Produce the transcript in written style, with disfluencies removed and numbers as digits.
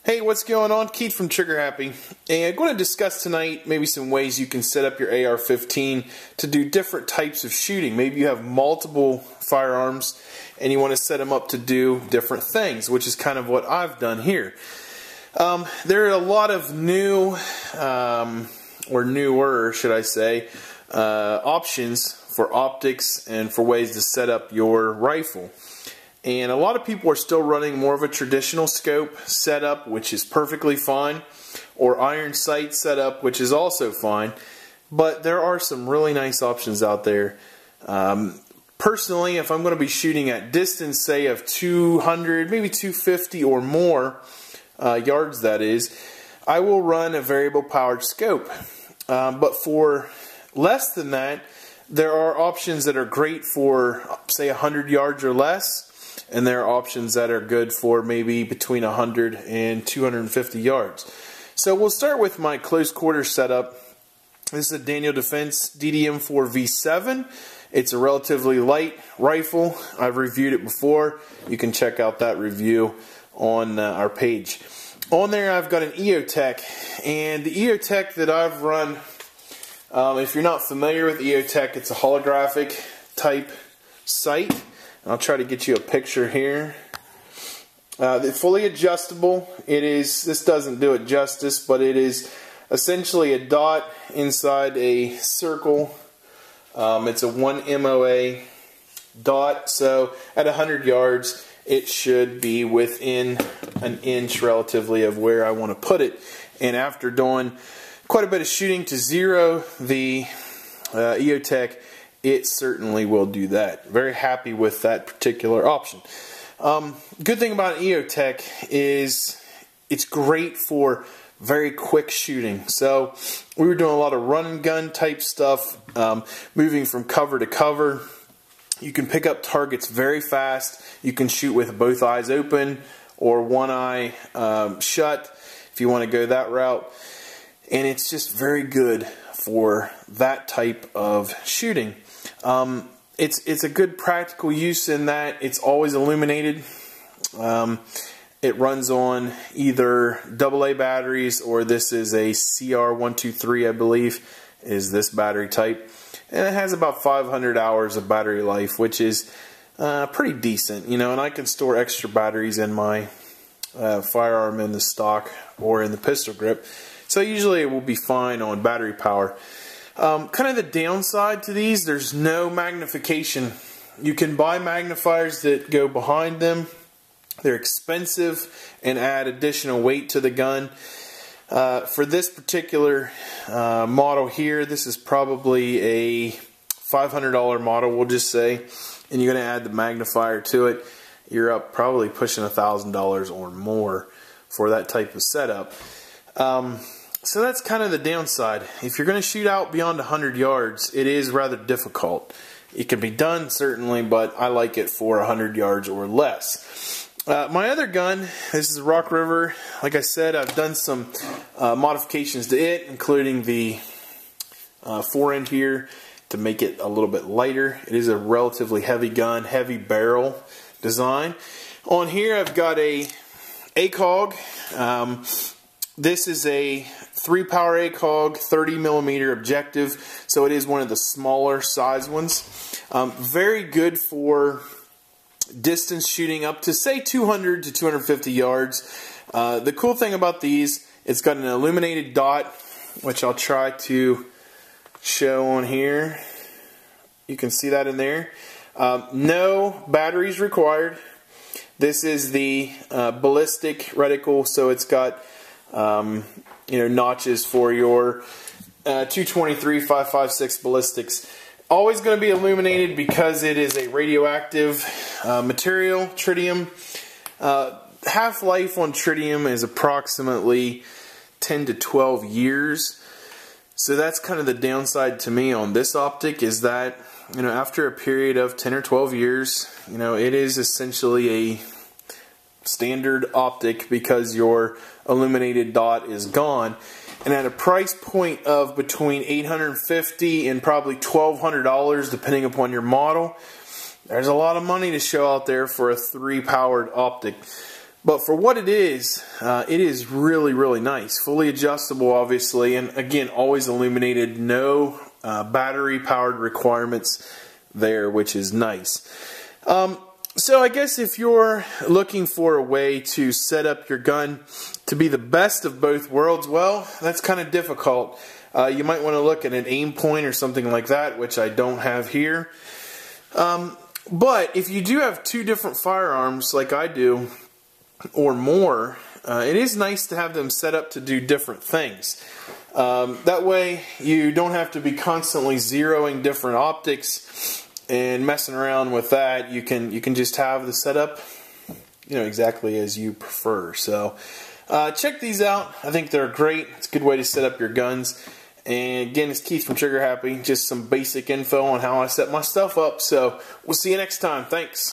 Hey, what's going on? Keith from Trigger Happy, and I'm going to discuss tonight maybe some ways you can set up your AR-15 to do different types of shooting. Maybe you have multiple firearms and you want to set them up to do different things, which is kind of what I've done here. There are a lot of new, or newer, should I say, options for optics and for ways to set up your rifle. And a lot of people are still running more of a traditional scope setup, which is perfectly fine, or iron sight setup, which is also fine. But there are some really nice options out there. Personally, if I'm going to be shooting at distance, say of 200, maybe 250 or more yards, that is, I will run a variable powered scope. But for less than that, there are options that are great for, say, 100 yards or less. And there are options that are good for maybe between 100 and 250 yards. So we'll start with my close quarter setup. This is a Daniel Defense DDM4 V7. It's a relatively light rifle. I've reviewed it before. You can check out that review on our page. On there I've got an EOTech, and the EOTech that I've run, if you're not familiar with EOTech, it's a holographic type sight. I'll try to get you a picture here. It's fully adjustable. This doesn't do it justice, but it is essentially a dot inside a circle. It's a 1 MOA dot, so at 100 yards it should be within an inch relatively of where I want to put it. And after doing quite a bit of shooting to zero the EOTech, it certainly will do that. Very happy with that particular option. Good thing about EOTech is it's great for very quick shooting. So we were doing a lot of run and gun type stuff, moving from cover to cover. You can pick up targets very fast. You can shoot with both eyes open or one eye shut if you want to go that route. And it's just very good for that type of shooting. It's a good practical use in that it's always illuminated. It runs on either AA batteries, or this is a CR123, I believe, is this battery type. And it has about 500 hours of battery life, which is pretty decent, you know, and I can store extra batteries in my firearm in the stock or in the pistol grip. So usually it will be fine on battery power. Kind of the downside to these, there's no magnification. You can buy magnifiers that go behind them. They're expensive and add additional weight to the gun. For this particular model here, this is probably a $500 model, we'll just say, and you're going to add the magnifier to it. You're up probably pushing $1,000 or more for that type of setup. So that's kind of the downside. If you're going to shoot out beyond 100 yards, it is rather difficult. It can be done, certainly, but I like it for 100 yards or less. My other gun, this is a Rock River. Like I said, I've done some modifications to it, including the fore-end here to make it a little bit lighter. It is a relatively heavy gun, heavy barrel design. On here I've got a ACOG. This is a 3-power ACOG 30mm objective, so it is one of the smaller size ones. Very good for distance shooting up to, say, 200 to 250 yards. The cool thing about these, it's got an illuminated dot, which I'll try to show on here. You can see that in there. No batteries required. This is the ballistic reticle, so it's got notches for your 223 5.56 ballistics. Always going to be illuminated because it is a radioactive material, tritium. Half-life on tritium is approximately 10 to 12 years. So that's kind of the downside to me on this optic, is that, after a period of 10 or 12 years, it is essentially a standard optic because your illuminated dot is gone. And at a price point of between $850 and probably $1,200 depending upon your model, there's a lot of money to show out there for a 3-powered optic. But for what it is really, really nice. Fully adjustable, obviously, and again, always illuminated. No battery powered requirements there, which is nice. So I guess if you're looking for a way to set up your gun to be the best of both worlds, well, that's kind of difficult. You might want to look at an aim point or something like that, which I don't have here. But if you do have two different firearms like I do, or more, it is nice to have them set up to do different things. That way you don't have to be constantly zeroing different optics and messing around with that. You can just have the setup, you know, exactly as you prefer. So check these out. I think they're great. It's a good way to set up your guns. And again, it's Keith from Trigger Happy. Just some basic info on how I set my stuff up. So we'll see you next time. Thanks.